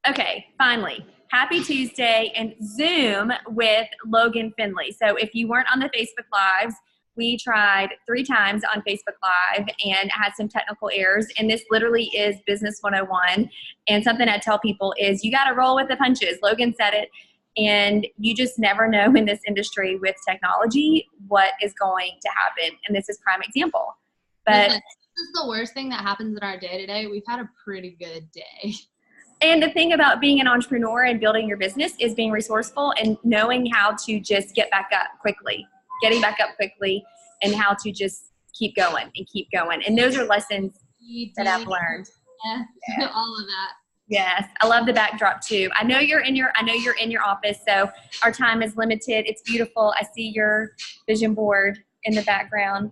Okay, finally. Happy Tuesday and Zoom with Logan Finley. So if you weren't on the Facebook Lives, we tried 3 times on Facebook Live and had some technical errors. And this literally is Business 101. And something I tell people is you got to roll with the punches. Logan said it. And you just never know in this industry with technology what is going to happen. And this is prime example. But listen, this is the worst thing that happens in our day today. We've had a pretty good day. And the thing about being an entrepreneur and building your business is being resourceful and knowing how to just get back up quickly, and how to just keep going and keep going. And those are lessons that I've learned. Yeah, all of that. Yes, I love the backdrop too. I know you're in your office, so our time is limited. It's beautiful. I see your vision board in the background.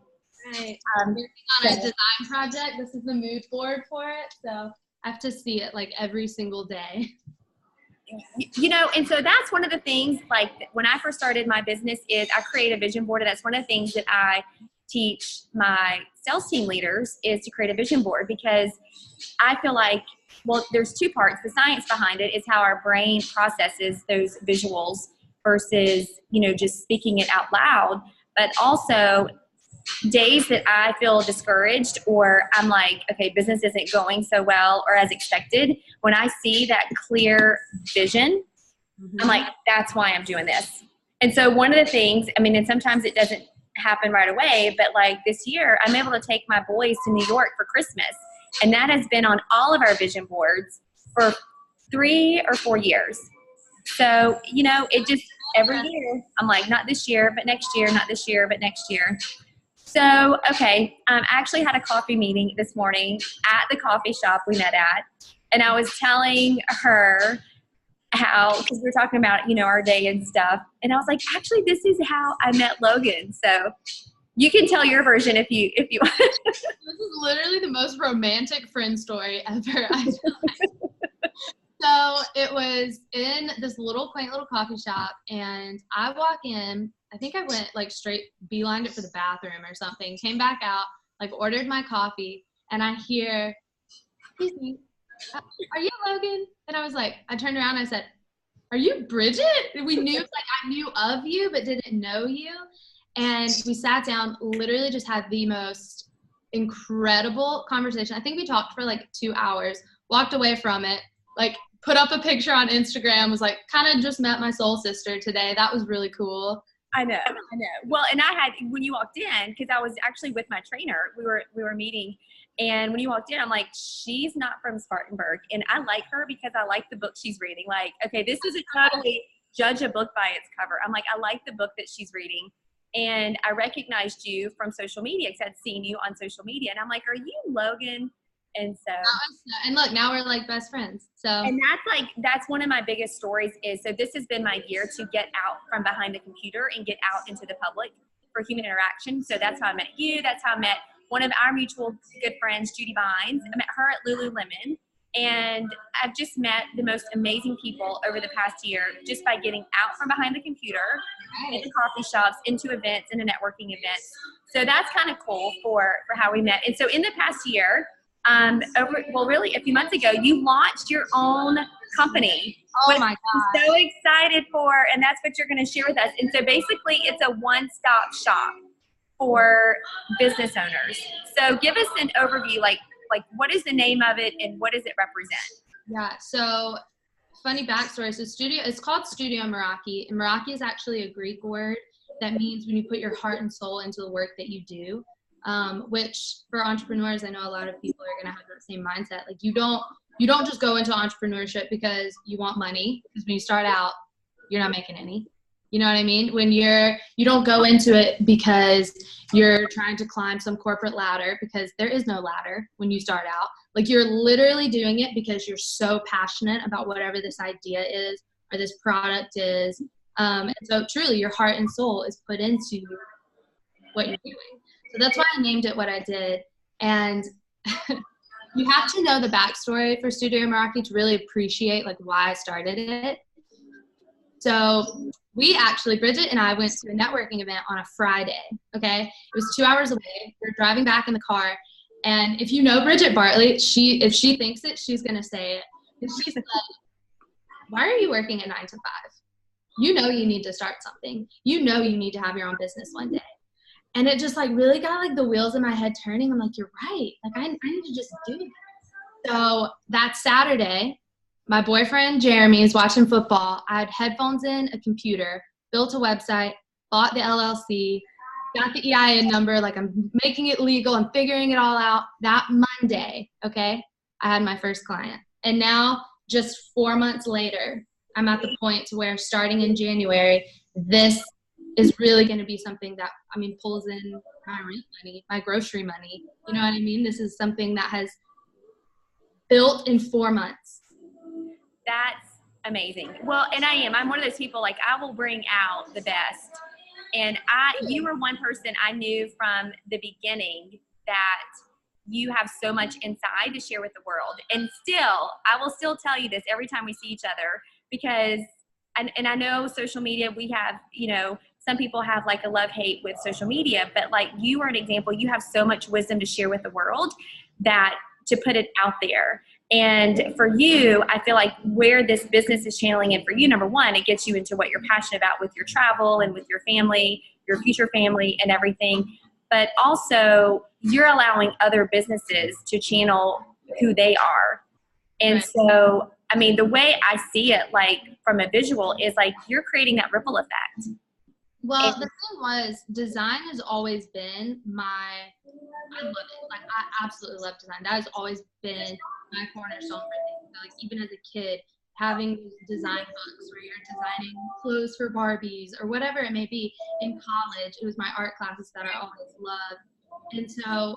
Right. Working on a design project. This is the mood board for it, so I have to see it like every single day. You know, and so that's one of the things, like when I first started my business is I create a vision board, and that's one of the things that I teach my sales team leaders is to create a vision board, because I feel like, well, there's 2 parts. The science behind it is how our brain processes those visuals versus, you know, just speaking it out loud, but also days that I feel discouraged or I'm like, okay, business isn't going so well or as expected, when I see that clear vision, I'm like, that's why I'm doing this. And so one of the things, I mean, and sometimes it doesn't happen right away, but like this year, I'm able to take my boys to New York for Christmas. And that has been on all of our vision boards for 3 or 4 years. So, you know, it just, every year, I'm like, not this year, but next year, not this year, but next year. So, okay, I actually had a coffee meeting this morning at the coffee shop we met at, and I was telling her how, because we were talking about, you know, our day and stuff, and I was like, actually, this is how I met Logan. So you can tell your version if you want. This is literally the most romantic friend story ever. I feel like. So it was in this quaint little coffee shop, and I walk in. I think I went like straight beelined it for the bathroom or something, came back out, like ordered my coffee, and I hear, excuse me, are you Logan? And I was like, I turned around and I said, are you Bridget? We knew, like I knew of you, but didn't know you. And we sat down, literally just had the most incredible conversation. I think we talked for like 2 hours, walked away from it, like put up a picture on Instagram, was like, kind of just met my soul sister today. That was really cool. I know. Well, and I had, when you walked in, because I was actually with my trainer, we were meeting, and when you walked in, I'm like, she's not from Spartanburg, and I like her because I like the book she's reading. Like, okay, this is a totally judge a book by its cover. I'm like, I like the book that she's reading, and I recognized you from social media because I'd seen you on social media, and I'm like, are you Logan? And so, and look, now we're like best friends. So, and that's one of my biggest stories is, so this has been my year to get out from behind the computer and get out into the public for human interaction. So that's how I met you. That's how I met one of our mutual good friends, Judy Vines. I met her at Lululemon, and I've just met the most amazing people over the past year just by getting out from behind the computer, into coffee shops, into events, into networking events. So that's kind of cool for how we met. And so in the past year, really a few months ago, you launched your own company. Oh my God. I'm so excited for, and that's what you're going to share with us. And so basically it's a one-stop shop for business owners. So give us an overview, like what is the name of it and what does it represent? Yeah. So funny backstory. So it's called Studio Meraki, and Meraki is actually a Greek word that means when you put your heart and soul into the work that you do. Which for entrepreneurs, I know a lot of people are going to have that same mindset. Like you don't just go into entrepreneurship because you want money, because when you start out, you're not making any. You know what I mean? When you don't go into it because you're trying to climb some corporate ladder, because there is no ladder when you start out. Like you're literally doing it because you're so passionate about whatever this idea is or this product is. And so truly your heart and soul is put into what you're doing. So that's why I named it what I did. And you have to know the backstory for Studio Meraki to really appreciate like why I started it. So Bridget and I went to a networking event on a Friday, okay? It was 2 hours away. We were driving back in the car. And if you know Bridget Bartley, if she thinks it, she's going to say it. And she said, why are you working at 9 to 5? You know you need to start something. You know you need to have your own business one day. And it just like really got like the wheels in my head turning. I'm like, you're right. Like I need to just do it. So that Saturday, my boyfriend Jeremy is watching football. I had headphones in, a computer, built a website, bought the LLC, got the EIN number, like I'm making it legal, I'm figuring it all out. That Monday, okay, I had my first client. And now just 4 months later, I'm at the point to where starting in January, this is really going to be something that, I mean, pulls in my rent money, my grocery money. You know what I mean? This is something that has built in 4 months. That's amazing. Well, and I'm one of those people, like I will bring out the best. And you were one person I knew from the beginning that you have so much inside to share with the world. And still, I will still tell you this every time we see each other, because, and I know social media, we have, you know, some people have like a love-hate with social media, but like you are an example. You have so much wisdom to share with the world that to put it out there. And for you, I feel like where this business is channeling in for you, number one, it gets you into what you're passionate about with your travel and with your family, your future family and everything. But also you're allowing other businesses to channel who they are. And Right. so, I mean, the way I see it, like from a visual, is like you're creating that ripple effect. Well, the thing was, design has always been I love it. Like, I absolutely love design. That has always been my cornerstone for things. So, like, even as a kid, having design books where you're designing clothes for Barbies or whatever it may be. In college, it was my art classes that I always loved. And so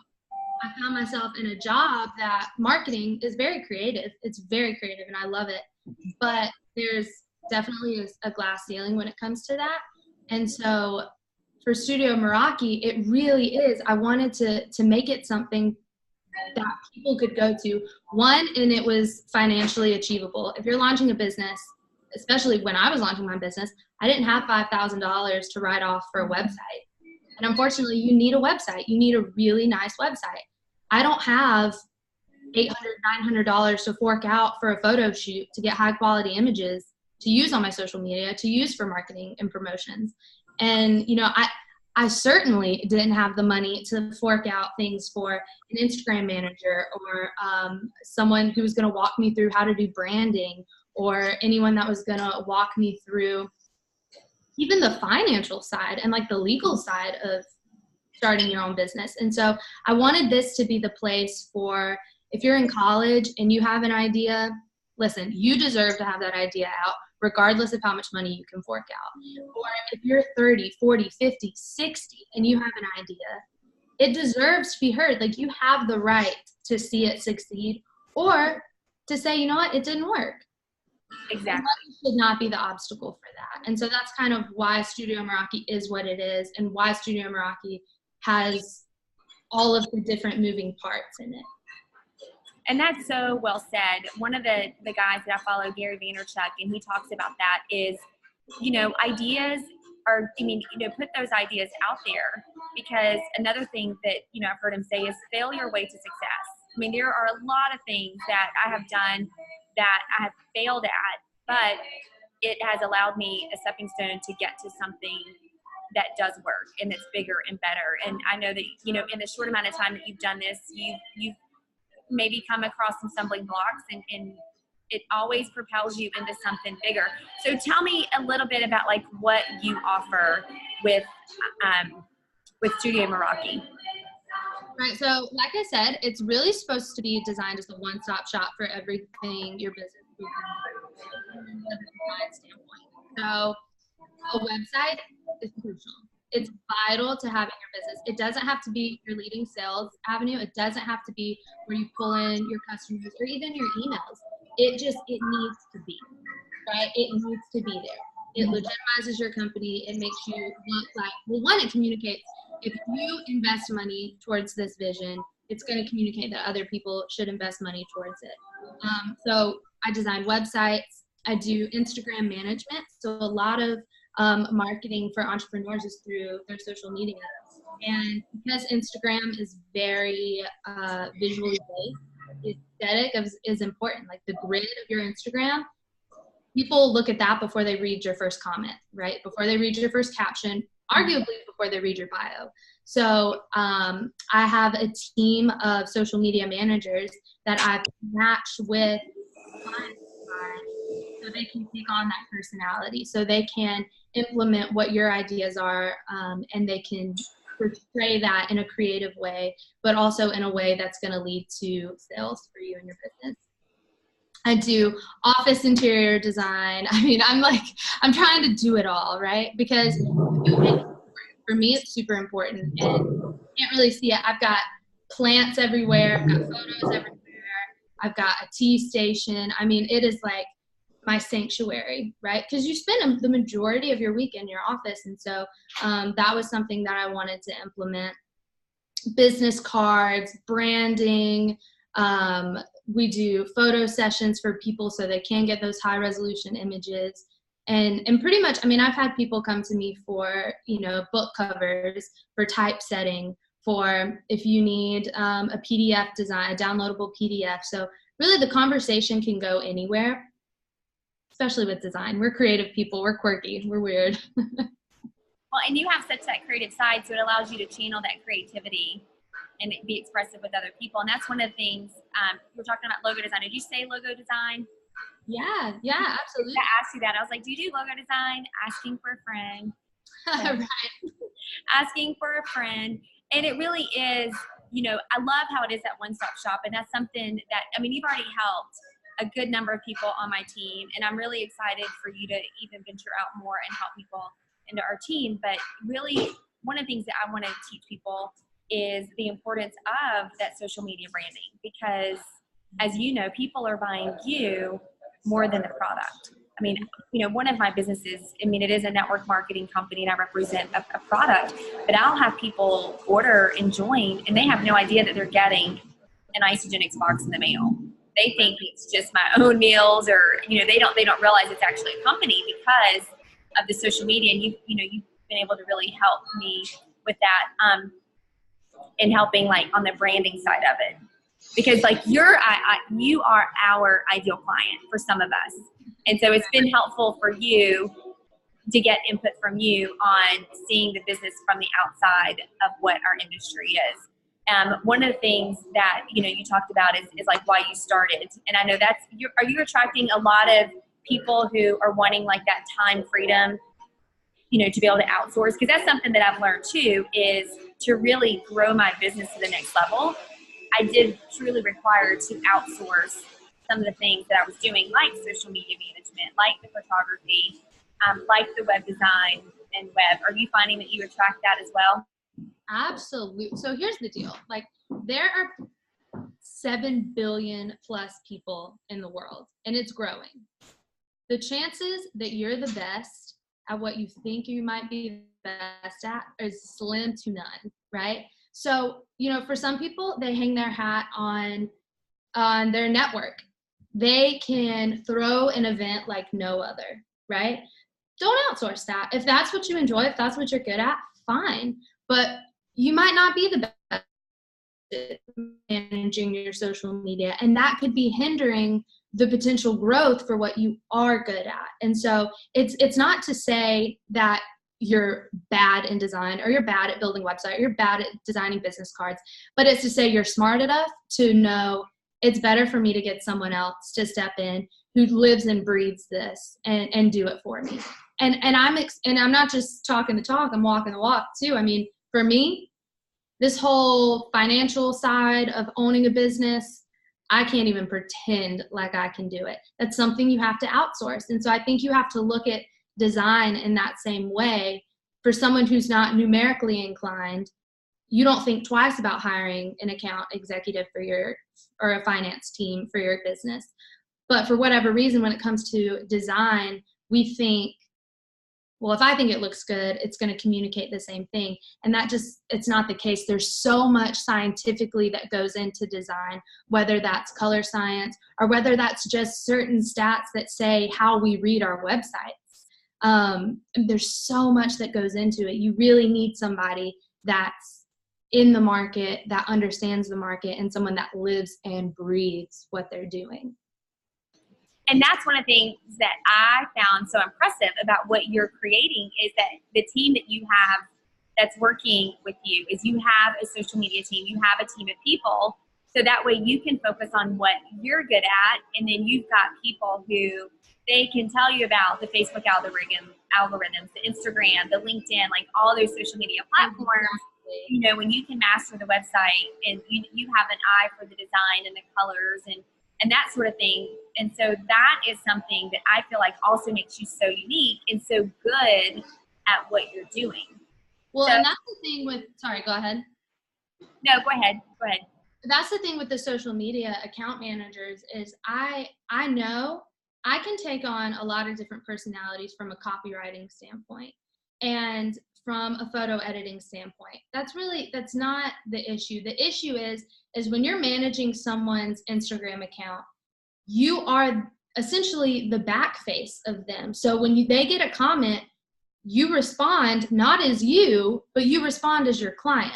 I found myself in a job that marketing is very creative. It's very creative, and I love it. But there's definitely a glass ceiling when it comes to that. And so for Studio Meraki, it really is. I wanted to make it something that people could go to. One, and it was financially achievable. If you're launching a business, especially when I was launching my business, I didn't have $5,000 to write off for a website. And unfortunately, you need a website. You need a really nice website. I don't have $800, $900 to fork out for a photo shoot to get high quality images to use on my social media, to use for marketing and promotions. And, you know, I certainly didn't have the money to fork out things for an Instagram manager or someone who was going to walk me through how to do branding, or anyone that was going to walk me through even the financial side and like the legal side of starting your own business. And so I wanted this to be the place for, if you're in college and you have an idea, listen, you deserve to have that idea out regardless of how much money you can fork out. Or if you're 30, 40, 50, 60 and you have an idea, it deserves to be heard. Like, you have the right to see it succeed or to say, you know what, it didn't work. Exactly. Money should not be the obstacle for that. And so that's kind of why Studio Meraki is what it is, and why Studio Meraki has all of the different moving parts in it. And that's so well said. One of the guys that I follow, Gary Vaynerchuk, and he talks about that is, you know, ideas are, I mean, you know, put those ideas out there, because another thing that, you know, I've heard him say is failure way to success. I mean, there are a lot of things that I have done that I have failed at, but it has allowed me a stepping stone to get to something that does work and that's bigger and better. And I know that, you know, in the short amount of time that you've done this, you've maybe come across some stumbling blocks, and it always propels you into something bigger. So tell me a little bit about like what you offer with Studio Meraki. Right. So like I said, it's really supposed to be designed as a one-stop shop for everything your business is from a design standpoint. So a website is crucial. It's vital to have in your business. It doesn't have to be your leading sales avenue. It doesn't have to be where you pull in your customers or even your emails. It needs to be, right? It needs to be there. It legitimizes your company. It makes you look like, well, one, it communicates. If you invest money towards this vision, it's going to communicate that other people should invest money towards it. So I design websites. I do Instagram management. So a lot of marketing for entrepreneurs is through their social media. And because Instagram is very visually based, aesthetic is important. Like the grid of your Instagram people look at that before they read your first comment, right? Before they read your first caption, arguably before they read your bio. So I have a team of social media managers that I've matched with clients so they can take on that personality, so they can implement what your ideas are, and they can portray that in a creative way, but also in a way that's going to lead to sales for you and your business. I do office interior design. I mean, I'm trying to do it all, right? Because for me, it's super important, and you can't really see it. I've got plants everywhere. I've got photos everywhere. I've got a tea station. I mean, it is like my sanctuary, right? Because you spend the majority of your week in your office. And so that was something that I wanted to implement. Business cards, branding. We do photo sessions for people so they can get those high resolution images. And pretty much, I mean, I've had people come to me for, book covers, for typesetting, for if you need a PDF design, a downloadable PDF. So really the conversation can go anywhere, especially with design. We're creative people. We're quirky. We're weird. Well, and you have such that creative side, so it allows you to channel that creativity and be expressive with other people. And that's one of the things, we're talking about logo design. Did you say logo design? Yeah, absolutely. I asked you that. I was like, do you do logo design? Asking for a friend. Right. Asking for a friend. And it really is, I love how it is that one-stop shop. And that's something that, I mean, you've already helped a good number of people on my team. And I'm really excited for you to even venture out more and help people into our team. But really, one of the things that I want to teach people is the importance of that social media branding. Because as you know, people are buying you more than the product. I mean, one of my businesses, I mean, it is a network marketing company and I represent a product, but I'll have people order and join and they have no idea that they're getting an Isogenics box in the mail. They think it's just my own meals, or, they don't realize it's actually a company because of the social media. And you've been able to really help me with that, in helping like on the branding side of it. Because like you are our ideal client for some of us. And so it's been helpful for you to get input from you on seeing the business from the outside of what our industry is. One of the things that, you talked about is like why you started. And I know are you attracting a lot of people who are wanting like that time freedom, to be able to outsource? Because that's something that I've learned too, is to really grow my business to the next level. I did truly require to outsource some of the things that I was doing, like social media management, like the photography, like the web design and web. Are you finding that you attract that as well? Absolutely. So here's the deal. Like, there are 7 billion plus people in the world, and it's growing. The chances that you're the best at what you think you might be best at is slim to none, right? So, for some people, they hang their hat on their network. They can throw an event like no other, right? Don't outsource that. If that's what you enjoy, if that's what you're good at, fine. But you might not be the best at managing your social media, and that could be hindering the potential growth for what you are good at. And so it's not to say that you're bad in design, or you're bad at building a website, or you're bad at designing business cards, but it's to say you're smart enough to know it's better for me to get someone else to step in who lives and breathes this and do it for me. And I'm not just talking the talk, I'm walking the walk too. I mean, for me, this whole financial side of owning a business, I can't even pretend like I can do it. That's something you have to outsource. And so I think you have to look at design in that same way. For someone who's not numerically inclined, you don't think twice about hiring an account executive or a finance team for your business. But for whatever reason, when it comes to design, we think, well, if I think it looks good, it's going to communicate the same thing. And it's not the case. There's so much scientifically that goes into design, whether that's color science or whether that's just certain stats that say how we read our websites. There's so much that goes into it. You really need somebody that's in the market, that understands the market, and someone that lives and breathes what they're doing. And that's one of the things that I found so impressive about what you're creating is that the team that you have that's working with you is you have a social media team, you have a team of people, so that way you can focus on what you're good at, and then you've got people who they can tell you about the Facebook algorithms, the Instagram, the LinkedIn, like all those social media platforms. You know, when you can master the website and you have an eye for the design and the colors and that sort of thing. And so that is something that I feel like also makes you so unique and so good at what you're doing. Well, and that's the thing with, sorry, go ahead. No, go ahead. That's the thing with the social media account managers is I know I can take on a lot of different personalities from a copywriting standpoint and from a photo editing standpoint. That's not the issue. The issue is when you're managing someone's Instagram account, you are essentially the back face of them. So when they get a comment, you respond not as you, but you respond as your client.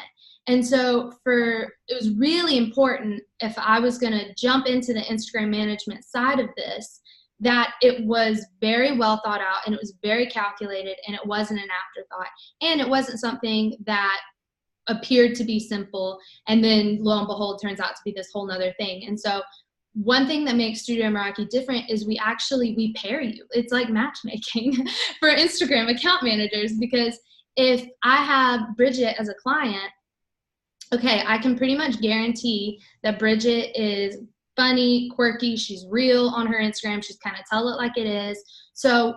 And so it was really important if I was going to jump into the Instagram management side of this, that it was very well thought out and it was very calculated and it wasn't an afterthought. And it wasn't something that appeared to be simple and then lo and behold turns out to be this whole nother thing. And so one thing that makes Studio Meraki different is we pair you. It's like matchmaking for Instagram account managers, because if I have Bridget as a client, okay, I can pretty much guarantee that Bridget is funny, quirky, she's real on her Instagram, she's kind of tell it like it is. So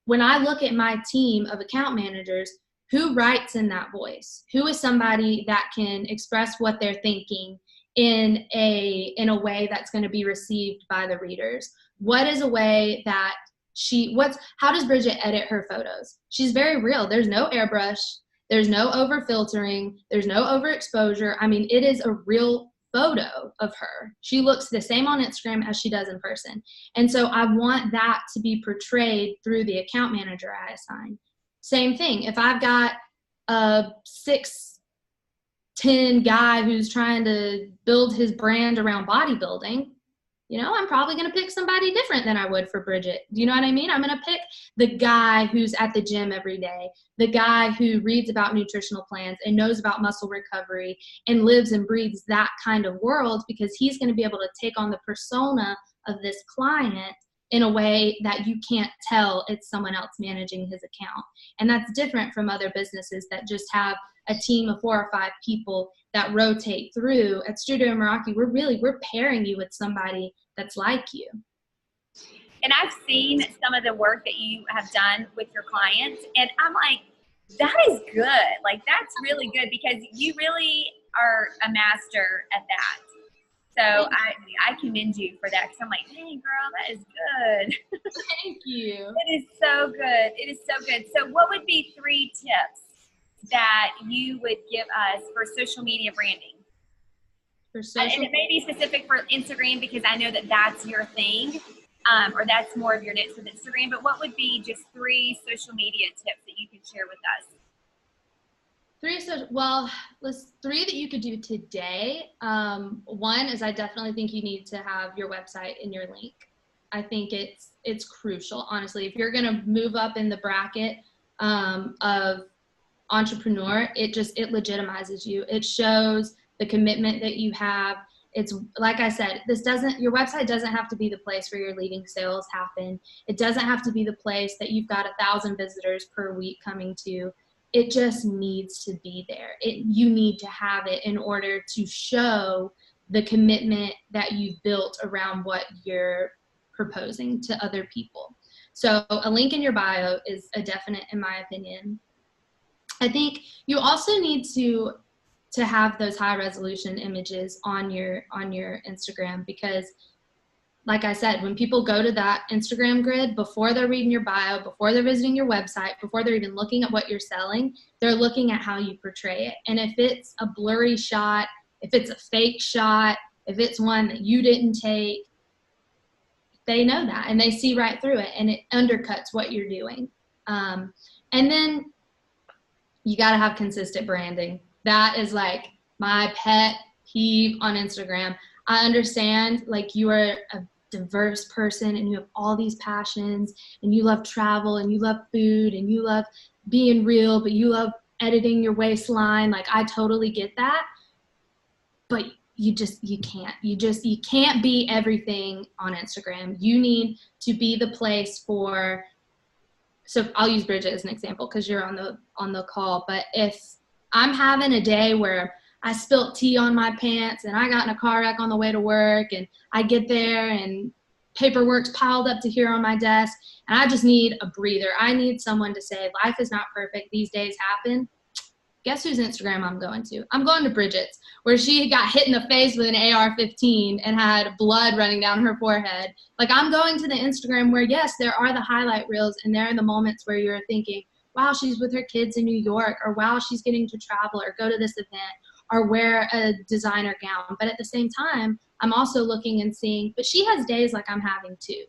when I look at my team of account managers, who writes in that voice? Who is somebody that can express what they're thinking in a way that's going to be received by the readers? What is a way that how does Bridget edit her photos? She's very real. There's no airbrush. There's no over filtering. There's no overexposure. I mean, it is a real photo of her. She looks the same on Instagram as she does in person. And so I want that to be portrayed through the account manager I assign. Same thing. If I've got a 6'10" guy who's trying to build his brand around bodybuilding, I'm probably going to pick somebody different than I would for Bridget. Do you know what I mean? I'm going to pick the guy who's at the gym every day, the guy who reads about nutritional plans and knows about muscle recovery and lives and breathes that kind of world, because he's going to be able to take on the persona of this client in a way that you can't tell it's someone else managing his account. And that's different from other businesses that just have a team of 4 or 5 people that rotate through. At Studio Meraki, we're pairing you with somebody that's like you. And I've seen some of the work that you have done with your clients, and I'm like, that is good. Like, that's really good, because you really are a master at that. So I commend you for that, because I'm like, hey, girl, that is good. Thank you. It is so good. It is so good. So what would be 3 tips that you would give us for social media branding? And it may be specific for Instagram, because I know that that's your thing, or that's more of your niche with Instagram. But what would be just 3 social media tips that you could share with us? 3 that you could do today. One is I definitely think you need to have your website in your link. I think it's crucial, honestly. If you're going to move up in the bracket of entrepreneur, it legitimizes you. It shows the commitment that you have. It's like I said, your website doesn't have to be the place where your leading sales happen. It doesn't have to be the place that you've got 1,000 visitors per week coming to. It just needs to be there. You need to have it in order to show the commitment that you've built around what you're proposing to other people. So a link in your bio is a definite, in my opinion. I think you also need to have those high resolution images on your Instagram, because like I said, when people go to that Instagram grid, before they're reading your bio, before they're visiting your website, before they're even looking at what you're selling, they're looking at how you portray it. And if it's a blurry shot, if it's a fake shot, if it's one that you didn't take, they know that and they see right through it, and it undercuts what you're doing. And then you got to have consistent branding. That is like my pet peeve on Instagram. I understand, like, you are a diverse person and you have all these passions and you love travel and you love food and you love being real, but you love editing your waistline. Like, I totally get that. But you can't be everything on Instagram. You need to be the place for, so I'll use Bridget as an example because you're on the call. But if I'm having a day where I spilt tea on my pants and I got in a car wreck on the way to work and I get there and paperwork's piled up to here on my desk and I just need a breather. I need someone to say, life is not perfect. These days happen. Guess whose Instagram I'm going to? I'm going to Bridget's, where she got hit in the face with an AR-15 and had blood running down her forehead. Like, I'm going to the Instagram where, yes, there are the highlight reels and there are the moments where you're thinking, wow, she's with her kids in New York, or wow, she's getting to travel or go to this event or wear a designer gown. But at the same time, I'm also looking and seeing, but she has days like I'm having too.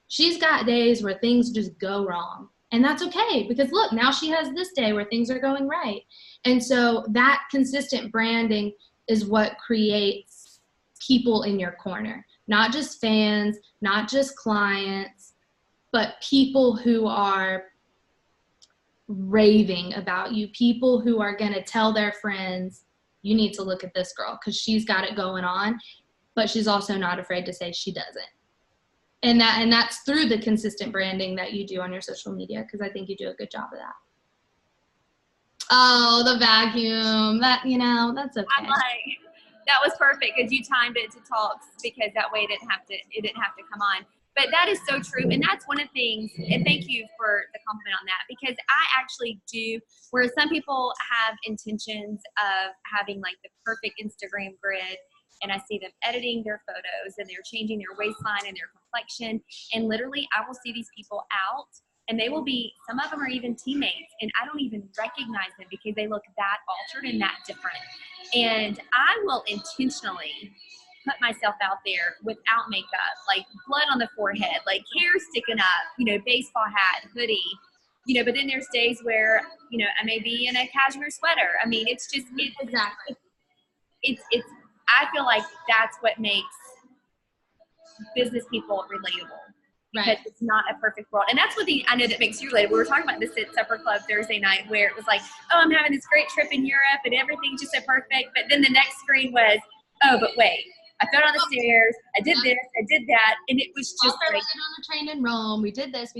She's got days where things just go wrong. And that's okay, because look, now she has this day where things are going right. And so that consistent branding is what creates people in your corner, not just fans, not just clients, but people who are raving about you, people who are going to tell their friends, you need to look at this girl because she's got it going on, but she's also not afraid to say she doesn't. And that's through the consistent branding that you do on your social media, because I think you do a good job of that. Oh, the vacuum. That's okay. I'm like, that was perfect because you timed it to talks, because that way it didn't have to come on. But that is so true. And that's one of the things, and thank you for the compliment on that, because I actually do, whereas some people have intentions of having like the perfect Instagram grid, and I see them editing their photos and they're changing their waistline and their complexion. And literally I will see these people out and they will be, some of them are even teammates, and I don't even recognize them because they look that altered and that different. And I will intentionally put myself out there without makeup, like blood on the forehead, like hair sticking up, baseball hat, hoodie, but then there's days where, I may be in a cashmere sweater. I mean, it's just, Exactly. It's I feel like that's what makes business people relatable, because Right. it's not a perfect world. And that's what I know that makes you relatable. We were talking about this at Supper Club Thursday night, where it was like, oh, I'm having this great trip in Europe and everything's just so perfect. But then the next screen was, oh, but wait, I fell down the stairs, I did this, I did that. And it was just Also, like, on the train in Rome, we did this.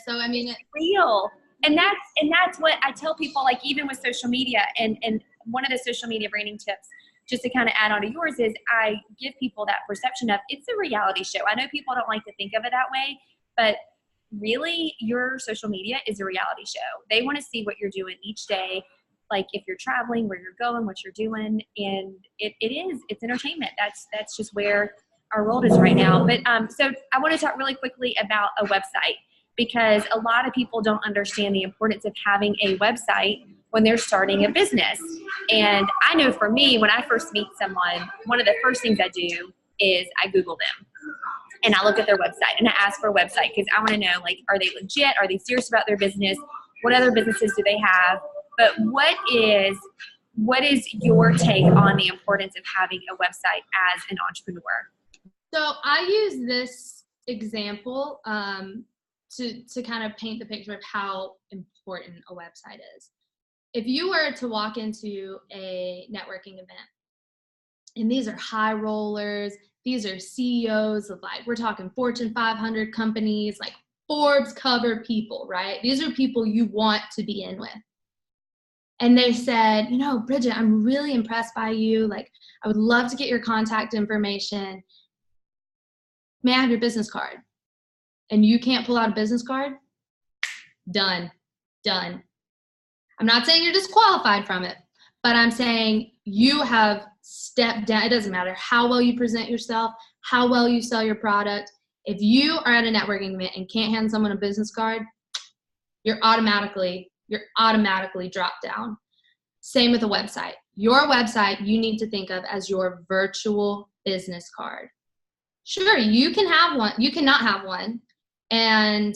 So, I mean, real. And that's what I tell people, like even with social media, and one of the social media branding tips, just to kind of add on to yours, is I give people that perception of it's a reality show. I know people don't like to think of it that way, but really your social media is a reality show. They want to see what you're doing each day, like if you're traveling, where you're going, what you're doing, and it's entertainment. That's just where our world is right now. But so I want to talk really quickly about a website, because a lot of people don't understand the importance of having a website when they're starting a business. And I know for me, when I first meet someone, one of the first things I do is I Google them and I look at their website and I ask for a website, because I want to know, like, are they legit? Are they serious about their business? What other businesses do they have? But what is your take on the importance of having a website as an entrepreneur? So I use this example to kind of paint the picture of how important a website is. If you were to walk into a networking event, and these are high rollers, these are CEOs of, like, we're talking Fortune 500 companies, like Forbes cover people, right? These are people you want to be in with. And they said, Bridget, I'm really impressed by you. Like, I would love to get your contact information. May I have your business card? And you can't pull out a business card? Done. I'm not saying you're disqualified from it, but I'm saying you have stepped down. It doesn't matter how well you present yourself, how well you sell your product. If you are at a networking event and can't hand someone a business card, you're automatically dropped down. Same with a website. Your website, you need to think of as your virtual business card. Sure, you can have one, you cannot have one, and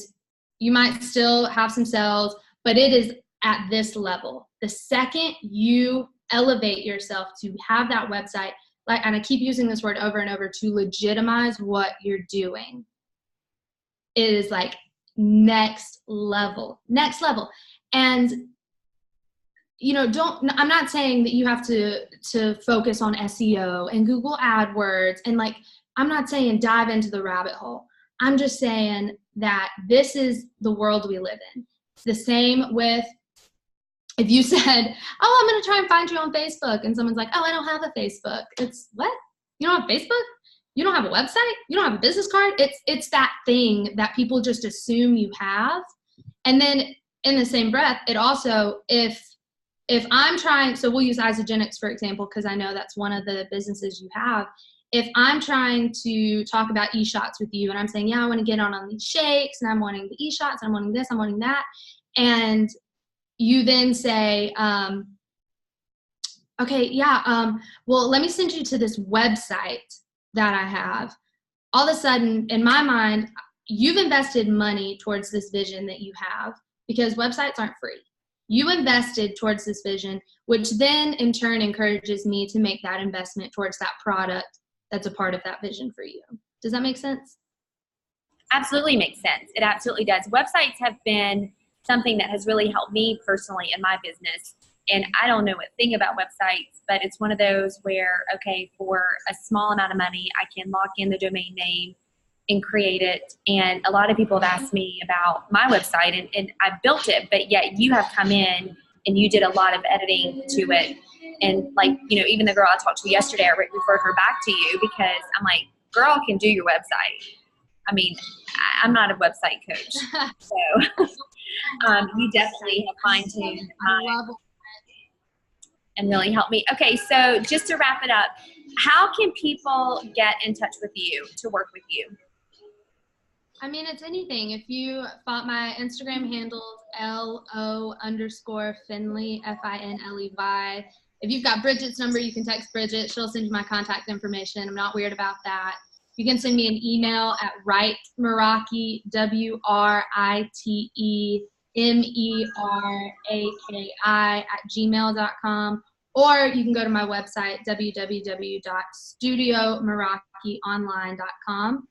you might still have some sales, but it is at this level. The second you elevate yourself to have that website like, and I keep using this word over and over, to legitimize what you're doing, it is like next level. And I'm not saying that you have to focus on SEO and Google AdWords, and like, I'm not saying dive into the rabbit hole. I'm just saying that this is the world we live in. It's the same with, if you said, oh, I'm going to try and find you on Facebook, and someone's like, oh, I don't have a Facebook. It's what? You don't have Facebook? You don't have a website? You don't have a business card? It's that thing that people just assume you have. And then in the same breath, it also, if I'm trying, so we'll use Isogenics, for example, because I know that's one of the businesses you have. If I'm trying to talk about e-shots with you, and I'm saying, yeah, I want to get on these shakes, and I'm wanting the e-shots, I'm wanting this, I'm wanting that, and you then say, okay, yeah, well, let me send you to this website that I have. All of a sudden, in my mind, you've invested money towards this vision that you have, because websites aren't free. You invested towards this vision, which then in turn encourages me to make that investment towards that product that's a part of that vision for you. Does that make sense? Absolutely makes sense. It absolutely does. Websites have been something that has really helped me personally in my business. And I don't know a thing about websites, but it's one of those where, okay, for a small amount of money, I can lock in the domain name and create it. And a lot of people have asked me about my website, and I built it, but yet you have come in and you did a lot of editing to it. And like, even the girl I talked to yesterday, I referred her back to you because I'm like, girl can do your website. I mean, I'm not a website coach. So you definitely have fine-tuned mine and really helped me. Okay, so just to wrap it up, how can people get in touch with you to work with you? I mean, it's anything. If you thought my Instagram handle LO_Finley, FINLEY. If you've got Bridget's number, you can text Bridget. She'll send you my contact information. I'm not weird about that. You can send me an email at writemeraki, WRITEMERAKI @gmail.com. Or you can go to my website, www.studiomerakionline.com.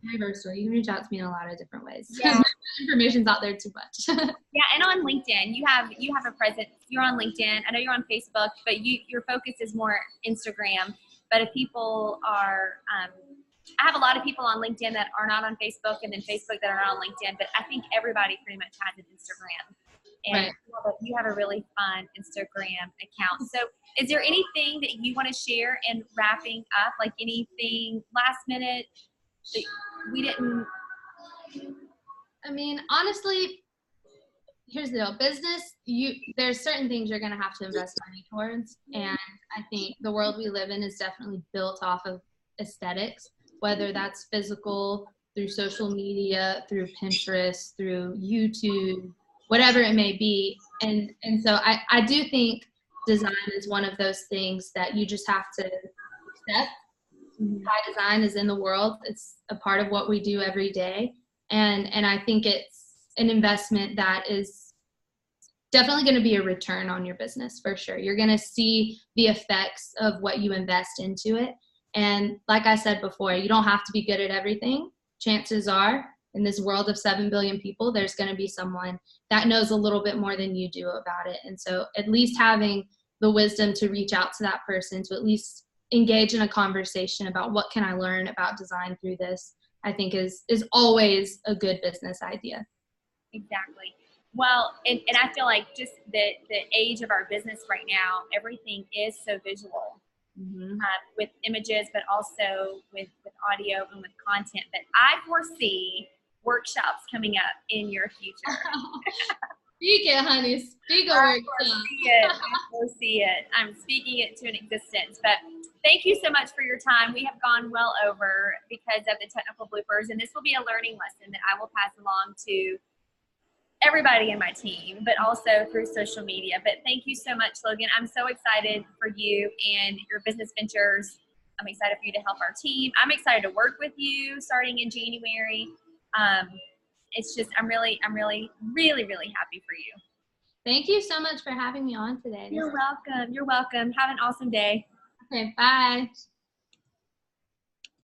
Very versatile. You can reach out to me in a lot of different ways. Yeah. Information's out there too much. Yeah, and on LinkedIn, you have a presence. You're on LinkedIn. I know you're on Facebook, but your focus is more Instagram. But if people are, I have a lot of people on LinkedIn that are not on Facebook, and then Facebook that are not on LinkedIn. But I think everybody pretty much has an Instagram. And right. You have a really fun Instagram account. So is there anything that you want to share in wrapping up, like anything last minute that we didn't? I mean, honestly, here's the deal. Business, there's certain things you're going to have to invest money towards. And I think the world we live in is definitely built off of aesthetics, whether that's physical, through social media, through Pinterest, through YouTube, whatever it may be. And so I do think design is one of those things that you just have to accept. High design is in the world. It's a part of what we do every day. And I think it's an investment that is definitely going to be a return on your business for sure. You're going to see the effects of what you invest into it. And like I said before, you don't have to be good at everything. Chances are, in this world of 7 billion people, there's going to be someone that knows a little bit more than you do about it. And so at least having the wisdom to reach out to that person, to at least engage in a conversation about what can I learn about design through this, I think is always a good business idea. Exactly. Well, and I feel like just the age of our business right now, everything is so visual, with images, but also with audio and with content. But I foresee workshops coming up in your future. Speak it, honey. Speak a workshop. I foresee it. I'm speaking it to an existence. But thank you so much for your time. We have gone well over because of the technical bloopers, and this will be a learning lesson that I will pass along to everybody in my team, but also through social media. But thank you so much, Logan. I'm so excited for you and your business ventures. I'm excited for you to help our team. I'm excited to work with you starting in January. It's just, I'm really, really, really happy for you. Thank you so much for having me on today. You're welcome. You're welcome. Have an awesome day. Okay, bye.